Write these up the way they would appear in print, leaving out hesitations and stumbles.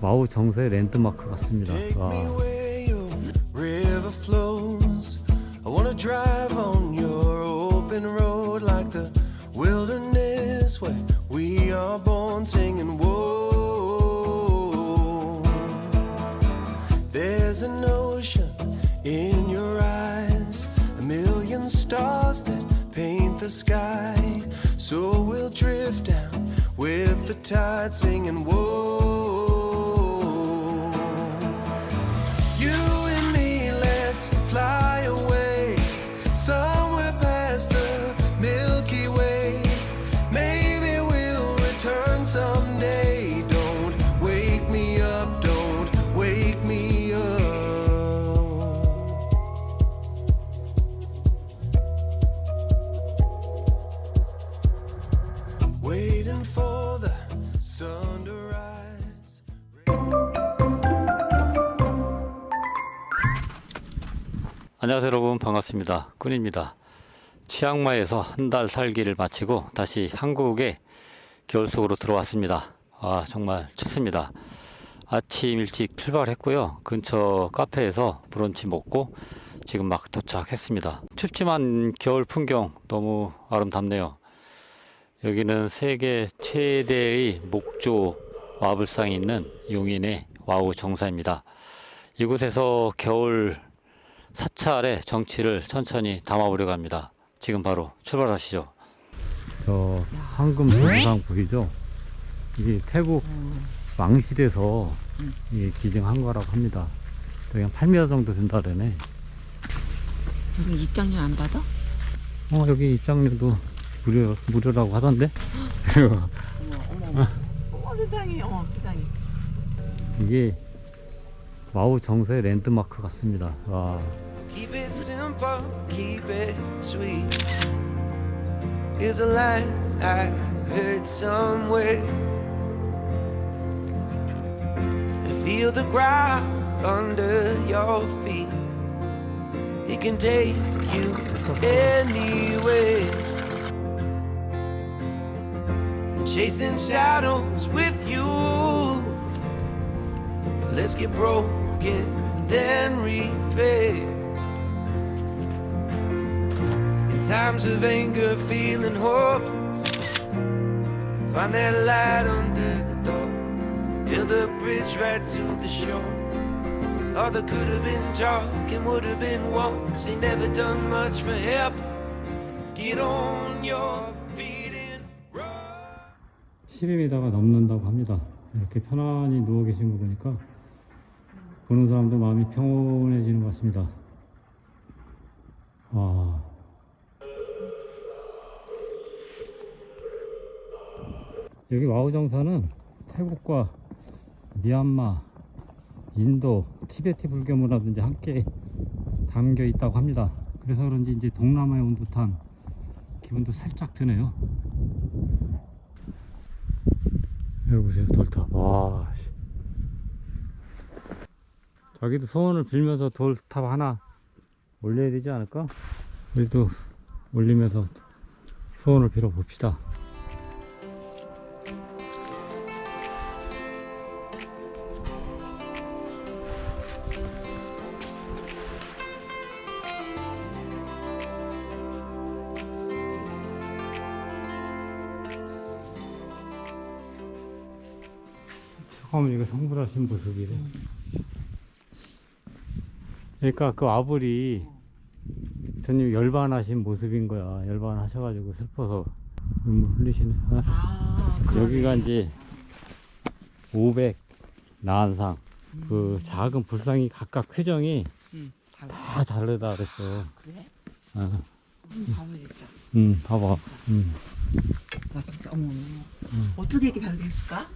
와우 정서의 랜드마크 같습니다. 와. I wanna drive on your open road like the wilderness where we are born singing whoa. There's an ocean in your eyes, a million stars that paint the sky. So we'll drift down with the tide singing whoa. You and me, let's fly away somewhere past the Milky Way. Maybe we'll return someday. Don't wake me up, don't wake me up. Waiting for the sun to rise. 안녕하세요 여러분, 반갑습니다. 꾼입니다. 치앙마이에서 한 달 살기를 마치고 다시 한국에 겨울 속으로 들어왔습니다. 정말 춥습니다. 아침 일찍 출발했고요. 근처 카페에서 브런치 먹고 지금 막 도착했습니다. 춥지만 겨울 풍경 너무 아름답네요. 여기는 세계 최대의 목조 와불상이 있는 용인의 와우 정사입니다. 이곳에서 겨울 사찰의 정취를 천천히 담아보려고 합니다. 지금 바로 출발하시죠. 저 황금 정상 보이죠? 이게 태국 왕실에서 이게 기증한 거라고 합니다. 여기 한 8m 정도 된다 그러네. 여기 입장료 안 받아? 여기 입장료도 무료라고 하던데? 어머 세상에, 세상에. 이게 와우 정서의 랜드마크 같습니다. 와. Keep it simple, keep it sweet. Here's a line I heard somewhere. Feel the ground under your feet. It can take you anywhere. Chasing shadows with you. Let's get broken, then repair. In times of anger, feeling hope, find that light under the door. Build a bridge right to the shore. All that could have been dark and would have been once ain't never done much for help. Get on your feet and run. 12m가 넘는다고 합니다. 이렇게 편안히 누워 계신 거 보니까 보는 사람도 마음이 평온해지는 것 같습니다. 와. 여기 와우 정사는 태국과 미얀마, 인도, 티베트 불교 문화도 이제 함께 담겨 있다고 합니다. 그래서 그런지 이제 동남아에 온 듯한 기분도 살짝 드네요. 여기 보세요, 돌탑. 와. 자기도 소원을 빌면서 돌탑 하나 올려야 되지 않을까? 우리도 올리면서 소원을 빌어 봅시다. 처음 이거 성불하신 모습이래. 그러니까 그 아불이 전님 열반하신 모습인 거야. 열반하셔가지고 슬퍼서 눈물 흘리시네. 여기가 이제 500 나한상. 그 작은 불상이 각각 표정이 다 다르다 그랬어. 그래? 봐봐야겠다. 봐봐. 나 진짜 어머. 어떻게 이렇게 다르게 했을까?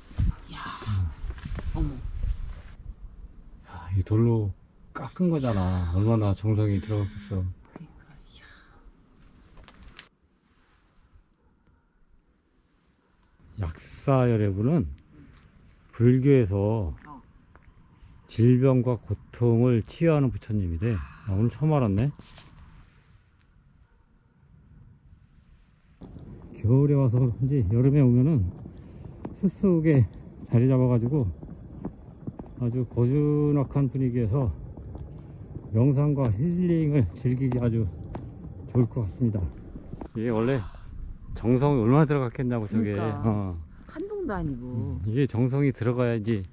야, 어머. 야, 이 돌로 깎은 거잖아. 얼마나 정성이 들어갔겠어. 그러니까, 약사열애부는 불교에서 질병과 고통을 치유하는 부처님이래. 오늘 처음 알았네. 겨울에 와서 그런지 여름에 오면은 숲속에 자리 잡아가지고 아주 고즈넉한 분위기에서 명상과 힐링을 즐기기 아주 좋을 것 같습니다. 이게 원래 정성이 얼마나 들어갔겠냐고 저게. 그러니까. 한동도 아니고. 이게 정성이 들어가야지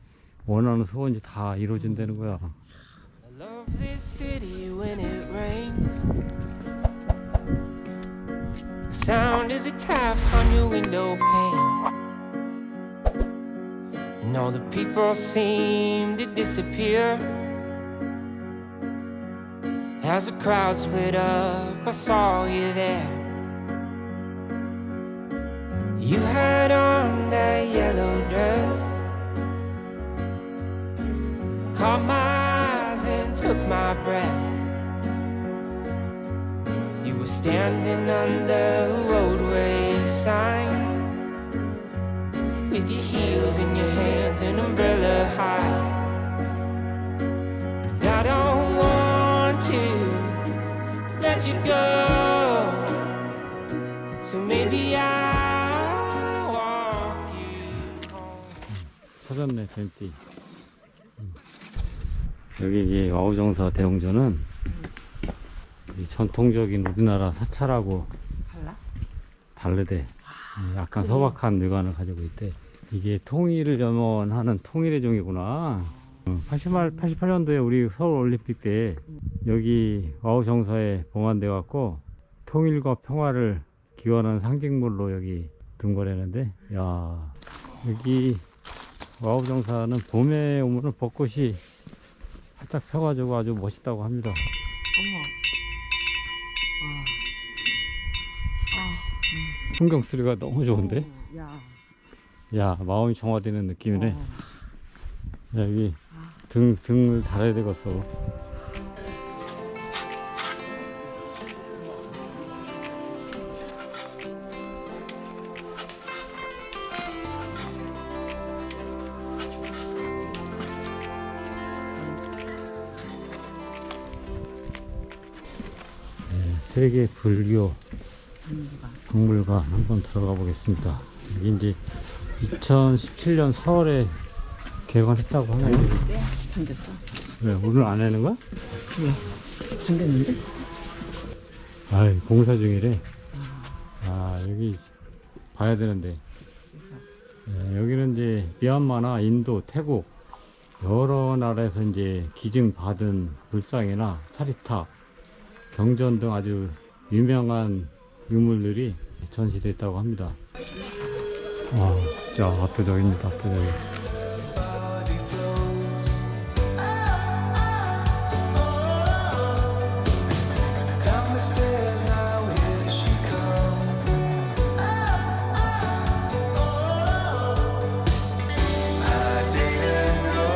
원하는 소원이 다 이루어진다는 거야. I love this city when it rains. The sound as it taps on your window pane. And all the people seem to disappear. As the crowd split up, I saw you there. You had on that yellow dress, caught my eyes and took my breath. You were standing under a roadway sign, with your heels in your hands and umbrella high. I don't want to let you go, so maybe I'll walk you home. 찾았네, 뱀띠. 여기 이 와우정사 대웅전은 이 전통적인 우리나라 사찰하고 달라? 다르대. 약간 그래. 소박한 묘관을 가지고 있대. 이게 통일을 염원하는 통일의 종이구나. 88년도에 우리 서울올림픽 때 여기 와우정사에 봉안돼 갖고 통일과 평화를 기원하는 상징물로 여기 둔 거라는데, 야, 여기 와우정사는 봄에 오면은 벚꽃이 활짝 펴가지고 아주 멋있다고 합니다. 어머. 풍경 소리가 너무 좋은데? 야. 야, 마음이 정화되는 느낌이네. 어. 야, 여기 등을 달아야 되겠어. 네, 세계 불교 박물관 한번 들어가 보겠습니다. 여기 이제 2017년 4월에 개관했다고 하네요. 꽤 잠겼어. 왜 오늘 안 하는 거야? 왜? 잠겼는데? 아이, 공사 중이래. 아, 여기 봐야 되는데. 네, 여기는 이제 미얀마나 인도, 태국 여러 나라에서 이제 기증 받은 불상이나 사리탑, 경전 등 아주 유명한 유물들이 전시됐다고 합니다. 와, 진짜 압도적입니다. 압도적이에요. Down the stairs now, here she comes. I didn't know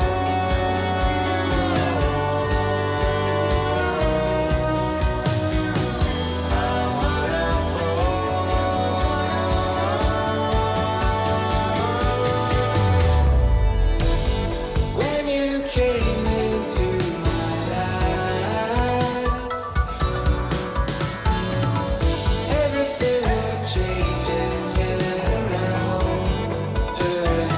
I would have thought when you came into my life. Everything would change and turn around, turn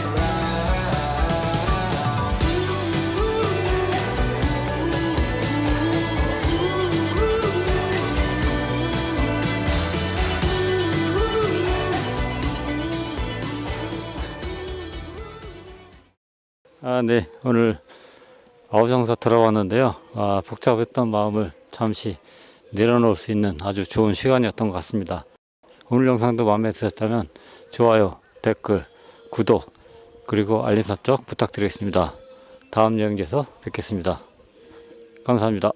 아, 네. 오늘 와우정사 들어왔는데요. 아, 복잡했던 마음을 잠시 내려놓을 수 있는 아주 좋은 시간이었던 것 같습니다. 오늘 영상도 마음에 드셨다면 좋아요, 댓글, 구독, 그리고 알림 설정 부탁드리겠습니다. 다음 여행지에서 뵙겠습니다. 감사합니다.